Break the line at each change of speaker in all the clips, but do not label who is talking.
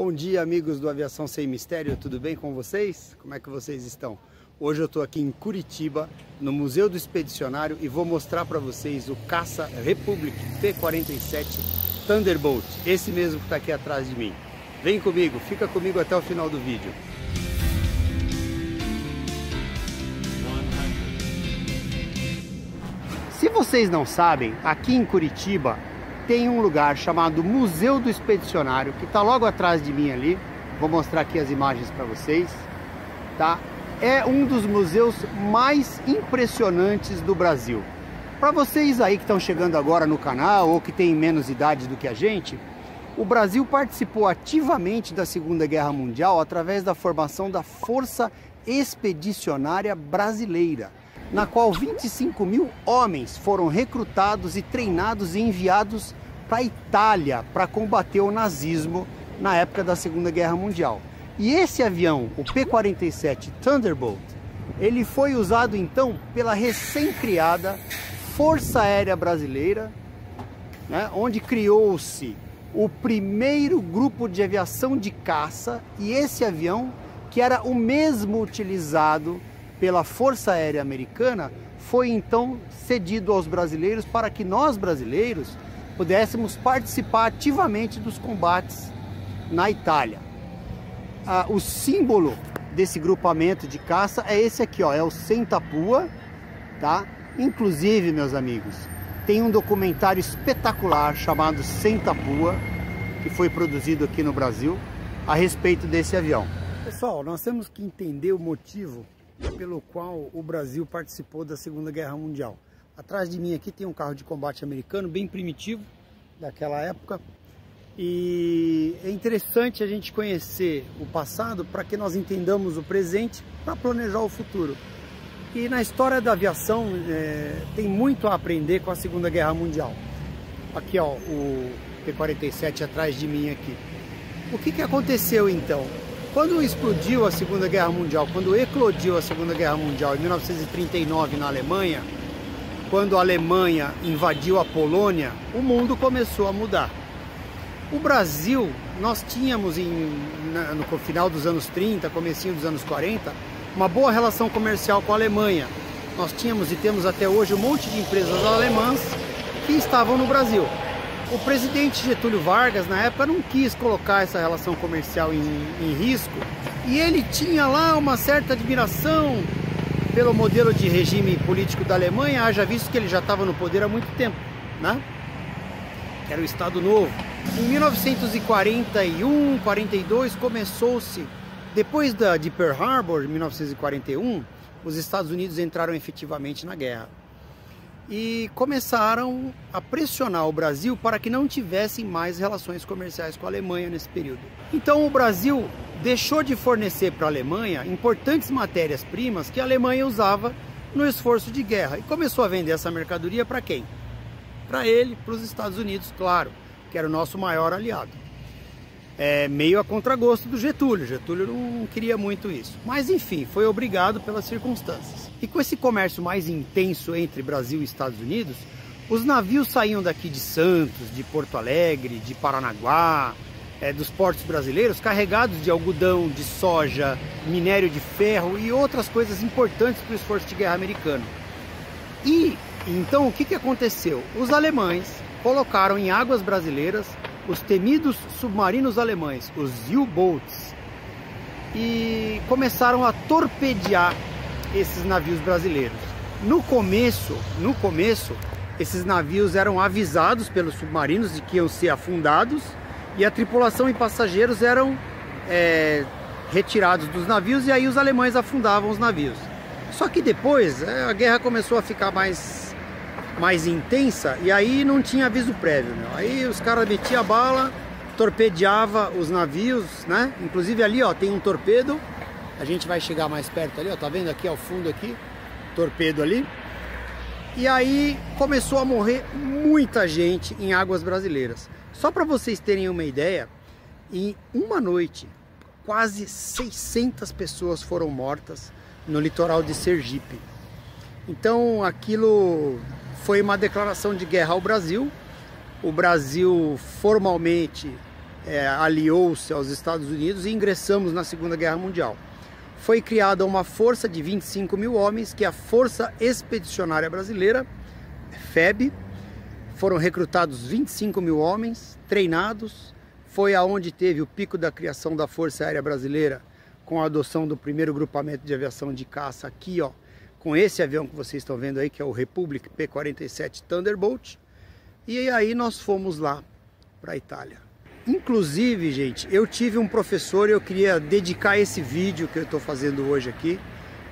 Bom dia, amigos do Aviação Sem Mistério, tudo bem com vocês? Como é que vocês estão? Hoje eu estou aqui em Curitiba, no Museu do Expedicionário, e vou mostrar para vocês o caça Republic P-47 Thunderbolt, esse mesmo que está aqui atrás de mim. Vem comigo, fica comigo até o final do vídeo. Se vocês não sabem, aqui em Curitiba tem um lugar chamado Museu do Expedicionário, que está logo atrás de mim ali. Vou mostrar aqui as imagens para vocês, tá? É um dos museus mais impressionantes do Brasil. Para vocês aí que estão chegando agora no canal ou que têm menos idade do que a gente, o Brasil participou ativamente da Segunda Guerra Mundial através da formação da Força Expedicionária Brasileira, na qual 25 mil homens foram recrutados e treinados e enviados para a Itália para combater o nazismo na época da Segunda Guerra Mundial. E esse avião, o P-47 Thunderbolt, ele foi usado então pela recém-criada Força Aérea Brasileira, né, onde criou-se o primeiro grupo de aviação de caça, e esse avião, que era o mesmo utilizado pela Força Aérea Americana, foi então cedido aos brasileiros para que nós brasileiros pudéssemos participar ativamente dos combates na Itália. O símbolo desse grupamento de caça é esse aqui, ó, é o Sentapua, tá? Inclusive, meus amigos, tem um documentário espetacular chamado Sentapua, que foi produzido aqui no Brasil, a respeito desse avião. Pessoal, nós temos que entender o motivo pelo qual o Brasil participou da Segunda Guerra Mundial. Atrás de mim aqui tem um carro de combate americano, bem primitivo, daquela época. E é interessante a gente conhecer o passado para que nós entendamos o presente para planejar o futuro. E na história da aviação tem muito a aprender com a Segunda Guerra Mundial. Aqui, ó, o P-47 atrás de mim aqui. O que aconteceu então? Quando explodiu a Segunda Guerra Mundial, quando eclodiu a Segunda Guerra Mundial em 1939 na Alemanha, quando a Alemanha invadiu a Polônia, o mundo começou a mudar. O Brasil, nós tínhamos no final dos anos 30, comecinho dos anos 40, uma boa relação comercial com a Alemanha. Nós tínhamos e temos até hoje um monte de empresas alemãs que estavam no Brasil. O presidente Getúlio Vargas, na época, não quis colocar essa relação comercial em risco, e ele tinha lá uma certa admiração pelo modelo de regime político da Alemanha, haja visto que ele já estava no poder há muito tempo, né? Que era o Estado Novo. Em 1941, 42, começou-se, depois de Pearl Harbor, em 1941, os Estados Unidos entraram efetivamente na guerra. E começaram a pressionar o Brasil para que não tivessem mais relações comerciais com a Alemanha nesse período. Então o Brasil deixou de fornecer para a Alemanha importantes matérias-primas que a Alemanha usava no esforço de guerra. E começou a vender essa mercadoria para quem? Para ele, para os Estados Unidos, claro, que era o nosso maior aliado. Meio a contragosto do Getúlio. Getúlio não queria muito isso. Mas enfim, foi obrigado pelas circunstâncias. E com esse comércio mais intenso entre Brasil e Estados Unidos, os navios saíam daqui de Santos, de Porto Alegre, de Paranaguá, dos portos brasileiros, carregados de algodão, de soja, minério de ferro e outras coisas importantes para o esforço de guerra americano. E então o que aconteceu? Os alemães colocaram em águas brasileiras os temidos submarinos alemães, os U-Boats, e começaram a torpedear esses navios brasileiros. No começo, esses navios eram avisados pelos submarinos de que iam ser afundados, e a tripulação e passageiros eram retirados dos navios, e aí os alemães afundavam os navios. Só que depois a guerra começou a ficar mais intensa, e aí não tinha aviso prévio, meu. Aí os caras metiam a bala, torpedeava os navios, né? Inclusive ali, ó, tem um torpedo. A gente vai chegar mais perto ali, ó, tá vendo aqui ao fundo aqui, torpedo ali. E aí começou a morrer muita gente em águas brasileiras. Só para vocês terem uma ideia, em uma noite, quase 600 pessoas foram mortas no litoral de Sergipe. Então aquilo foi uma declaração de guerra ao Brasil. O Brasil formalmente aliou-se aos Estados Unidos e ingressamos na Segunda Guerra Mundial. Foi criada uma força de 25 mil homens, que é a Força Expedicionária Brasileira, FEB. Foram recrutados 25 mil homens, treinados. Foi aonde teve o pico da criação da Força Aérea Brasileira, com a adoção do primeiro grupamento de aviação de caça aqui, ó, com esse avião que vocês estão vendo aí, que é o Republic P-47 Thunderbolt. E aí nós fomos lá para a Itália. Inclusive, gente, eu tive um professor e eu queria dedicar esse vídeo que eu estou fazendo hoje aqui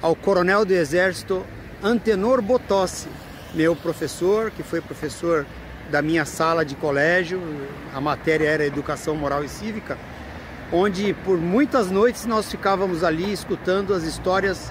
ao coronel do Exército Antenor Botossi, meu professor, que foi professor da minha sala de colégio. A matéria era Educação Moral e Cívica, onde por muitas noites nós ficávamos ali escutando as histórias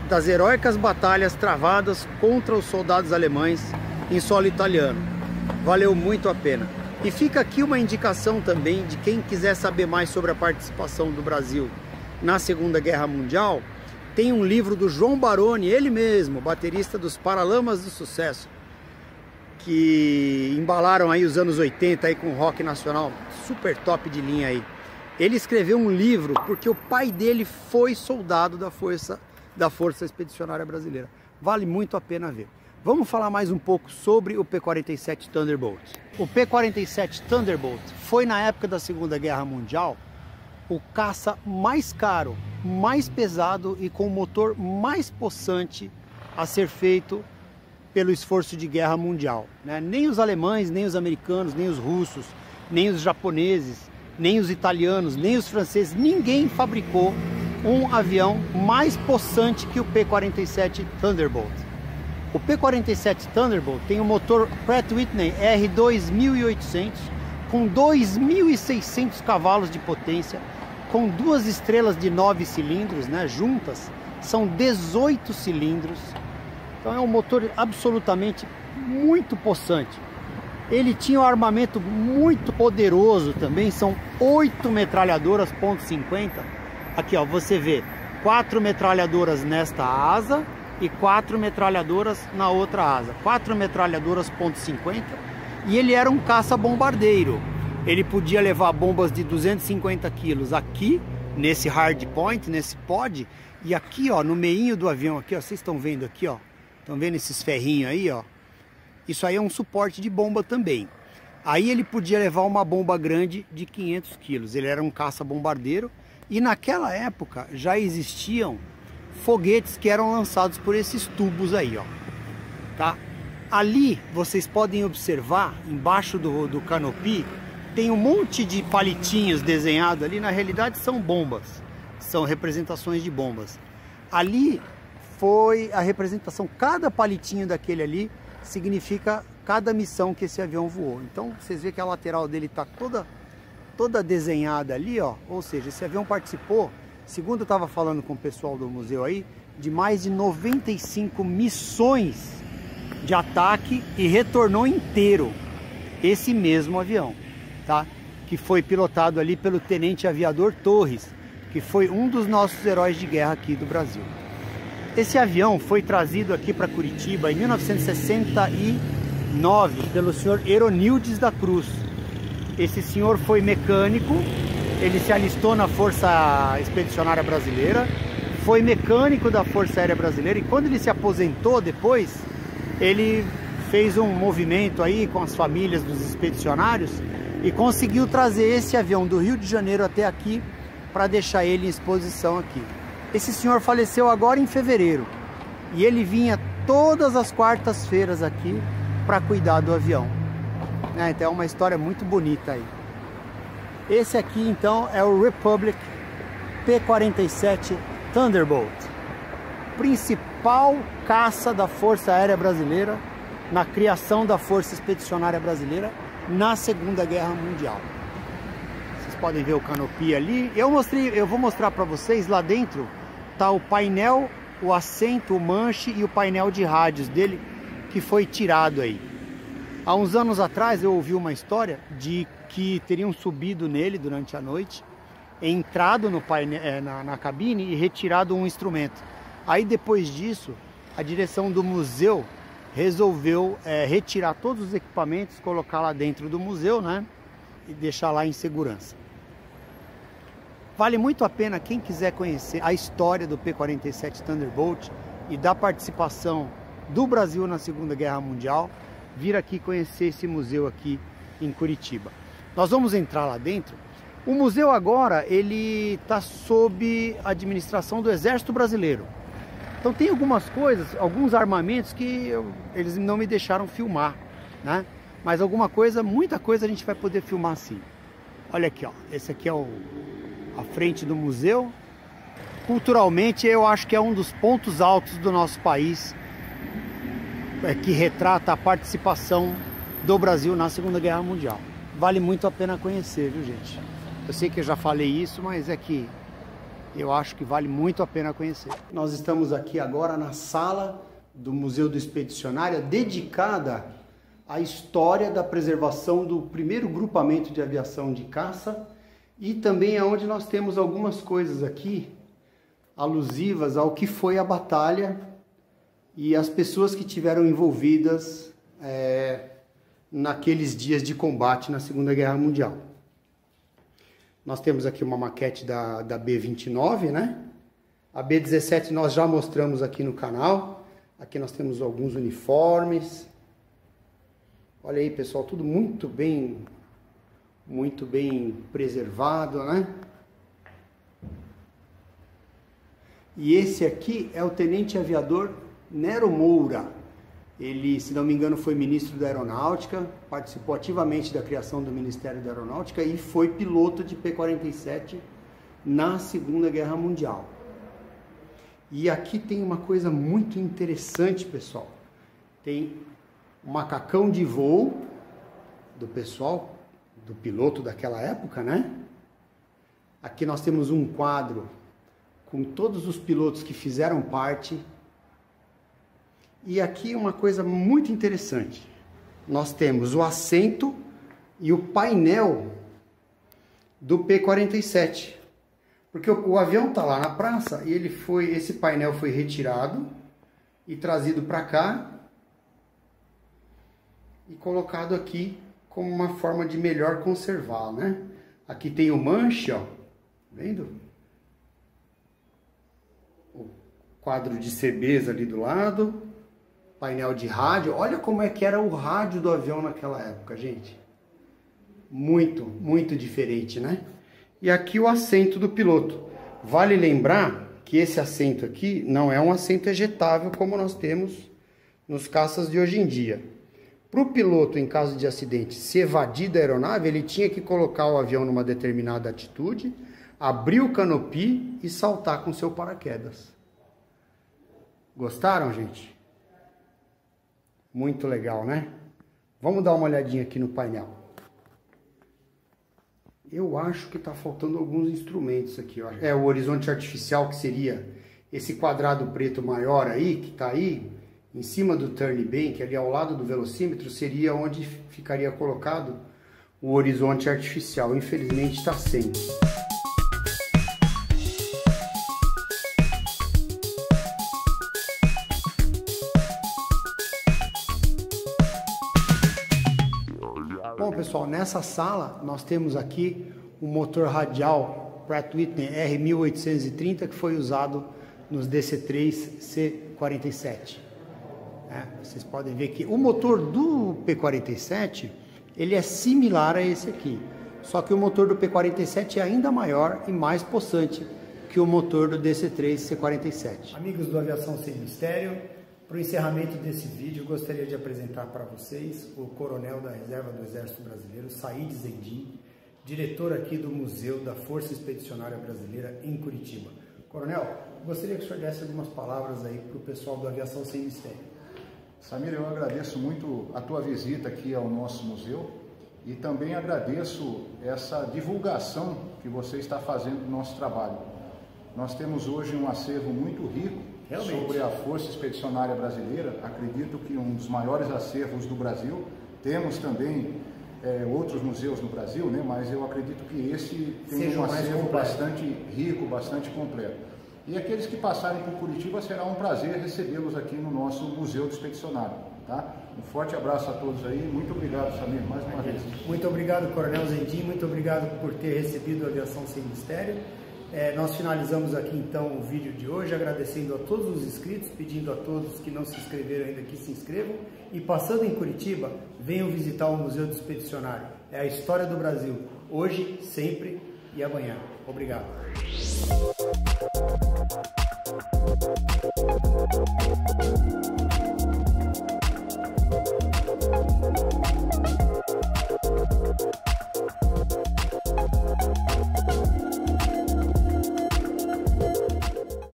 das heróicas batalhas travadas contra os soldados alemães em solo italiano. Valeu muito a pena. E fica aqui uma indicação também de quem quiser saber mais sobre a participação do Brasil na Segunda Guerra Mundial. Tem um livro do João Baroni, ele mesmo, baterista dos Paralamas do Sucesso, que embalaram aí os anos 80 aí com rock nacional, super top de linha aí. Ele escreveu um livro porque o pai dele foi soldado da Força Expedicionária Brasileira. Vale muito a pena ver. Vamos falar mais um pouco sobre o P-47 Thunderbolt. O P-47 Thunderbolt foi, na época da Segunda Guerra Mundial, o caça mais caro, mais pesado e com o motor mais possante a ser feito pelo esforço de guerra mundial, né? Nem os alemães, nem os americanos, nem os russos, nem os japoneses, nem os italianos, nem os franceses, ninguém fabricou um avião mais possante que o P-47 Thunderbolt. O P-47 Thunderbolt tem um motor Pratt Whitney R2800 com 2.600 cavalos de potência, com duas estrelas de 9 cilindros, né, juntas, são 18 cilindros. Então é um motor absolutamente muito possante. Ele tinha um armamento muito poderoso também, são 8 metralhadoras .50. Aqui, ó, você vê 4 metralhadoras nesta asa e 4 metralhadoras na outra asa, 4 metralhadoras .50, e ele era um caça-bombardeiro. Ele podia levar bombas de 250 quilos aqui, nesse hard point, nesse pod, e aqui, ó, no meinho do avião, aqui, ó, vocês estão vendo aqui, ó, estão vendo esses ferrinhos aí, ó? Isso aí é um suporte de bomba também. Aí ele podia levar uma bomba grande de 500 quilos, ele era um caça-bombardeiro, e naquela época já existiam foguetes que eram lançados por esses tubos aí, ó, tá? Ali vocês podem observar, embaixo do canopy, tem um monte de palitinhos desenhados ali, na realidade são bombas, são representações de bombas. Ali foi a representação, cada palitinho daquele ali significa cada missão que esse avião voou. Então vocês veem que a lateral dele está toda desenhada ali, ó, ou seja, esse avião participou, segundo eu estava falando com o pessoal do museu aí, de mais de 95 missões de ataque e retornou inteiro esse mesmo avião, tá? Que foi pilotado ali pelo tenente aviador Torres, que foi um dos nossos heróis de guerra aqui do Brasil. Esse avião foi trazido aqui para Curitiba em 1969 pelo senhor Eronildes da Cruz. Esse senhor foi mecânico, ele se alistou na Força Expedicionária Brasileira, foi mecânico da Força Aérea Brasileira, e quando ele se aposentou depois, ele fez um movimento aí com as famílias dos expedicionários e conseguiu trazer esse avião do Rio de Janeiro até aqui para deixar ele em exposição aqui. Esse senhor faleceu agora em fevereiro e ele vinha todas as quartas-feiras aqui para cuidar do avião. Então é uma história muito bonita aí. Esse aqui então é o Republic P-47 Thunderbolt, principal caça da Força Aérea Brasileira na criação da Força Expedicionária Brasileira na Segunda Guerra Mundial. Vocês podem ver o canopy ali. Eu vou mostrar para vocês lá dentro. Tá o painel, o assento, o manche e o painel de rádios dele que foi tirado aí. Há uns anos atrás eu ouvi uma história de que teriam subido nele durante a noite, entrado no painel, na cabine e retirado um instrumento. Aí depois disso, a direção do museu resolveu retirar todos os equipamentos, colocar lá dentro do museu, né? E deixar lá em segurança. Vale muito a pena quem quiser conhecer a história do P-47 Thunderbolt e da participação do Brasil na Segunda Guerra Mundial, vir aqui conhecer esse museu aqui em Curitiba. Nós vamos entrar lá dentro. O museu agora, ele está sob administração do Exército Brasileiro. Então tem algumas coisas, alguns armamentos que eles não me deixaram filmar, né? Mas muita coisa a gente vai poder filmar sim. Olha aqui, ó. Esse aqui é a frente do museu. Culturalmente, eu acho que é um dos pontos altos do nosso país, que retrata a participação do Brasil na Segunda Guerra Mundial. Vale muito a pena conhecer, viu, gente? Eu sei que eu já falei isso, mas é que eu acho que vale muito a pena conhecer. Nós estamos aqui agora na sala do Museu do Expedicionário, dedicada à história da preservação do primeiro grupamento de aviação de caça, e também é onde nós temos algumas coisas aqui alusivas ao que foi a batalha e as pessoas que tiveram envolvidas naqueles dias de combate na Segunda Guerra Mundial. Nós temos aqui uma maquete da B-29, né? A B-17 nós já mostramos aqui no canal. Aqui nós temos alguns uniformes. Olha aí, pessoal, tudo muito bem preservado, né? E esse aqui é o tenente aviador Nero Moura. Ele, se não me engano, foi ministro da Aeronáutica, participou ativamente da criação do Ministério da Aeronáutica e foi piloto de P-47 na Segunda Guerra Mundial. E aqui tem uma coisa muito interessante, pessoal. Tem um macacão de voo do pessoal, do piloto daquela época, né? Aqui nós temos um quadro com todos os pilotos que fizeram parte. E aqui uma coisa muito interessante. Nós temos o assento e o painel do P-47. Porque o avião está lá na praça e esse painel foi retirado e trazido para cá e colocado aqui como uma forma de melhor conservar, né? Aqui tem o manche, ó, vendo? O quadro de CBs ali do lado, painel de rádio. Olha como é que era o rádio do avião naquela época, gente. Muito diferente, né? E aqui o assento do piloto. Vale lembrar que esse assento aqui não é um assento ejetável como nós temos nos caças de hoje em dia. Para o piloto, em caso de acidente, se evadir da aeronave, ele tinha que colocar o avião numa determinada atitude, abrir o canopy e saltar com seu paraquedas. Gostaram, gente? Muito legal, né? Vamos dar uma olhadinha aqui no painel. Eu acho que está faltando alguns instrumentos aqui. Ó. É o horizonte artificial, que seria esse quadrado preto maior aí, que está aí, em cima do turn bank, ali ao lado do velocímetro, seria onde ficaria colocado o horizonte artificial. Infelizmente está sem. Bom, pessoal, nessa sala nós temos aqui um motor radial Pratt Whitney R1830 que foi usado nos DC-3C-47. Vocês podem ver que o motor do P-47 ele é similar a esse aqui, só que o motor do P-47 é ainda maior e mais possante que o motor do DC-3C-47. Amigos do Aviação Sem Mistério, para o encerramento desse vídeo, eu gostaria de apresentar para vocês o coronel da Reserva do Exército Brasileiro, Said Zendim, diretor aqui do Museu da Força Expedicionária Brasileira em Curitiba. Coronel, gostaria que o senhor desse algumas palavras aí para o pessoal do Aviação Sem Mistério.
Samir, eu agradeço muito a tua visita aqui ao nosso museu e também agradeço essa divulgação que você está fazendo do nosso trabalho. Nós temos hoje um acervo muito rico sobre a Força Expedicionária Brasileira, acredito que um dos maiores acervos do Brasil. Temos também outros museus no Brasil, né? Mas eu acredito que esse tem um acervo bastante rico, bastante completo. E aqueles que passarem por Curitiba, será um prazer recebê-los aqui no nosso Museu do Expedicionário. Tá? Um forte abraço a todos aí, muito obrigado, Samir, mais uma vez.
Muito obrigado, Coronel Zendim, muito obrigado por ter recebido a Aviação Sem Mistério. Nós finalizamos aqui então o vídeo de hoje, agradecendo a todos os inscritos, pedindo a todos que não se inscreveram ainda que se inscrevam, e passando em Curitiba, venham visitar o Museu do Expedicionário. É a história do Brasil, hoje, sempre e amanhã. Obrigado.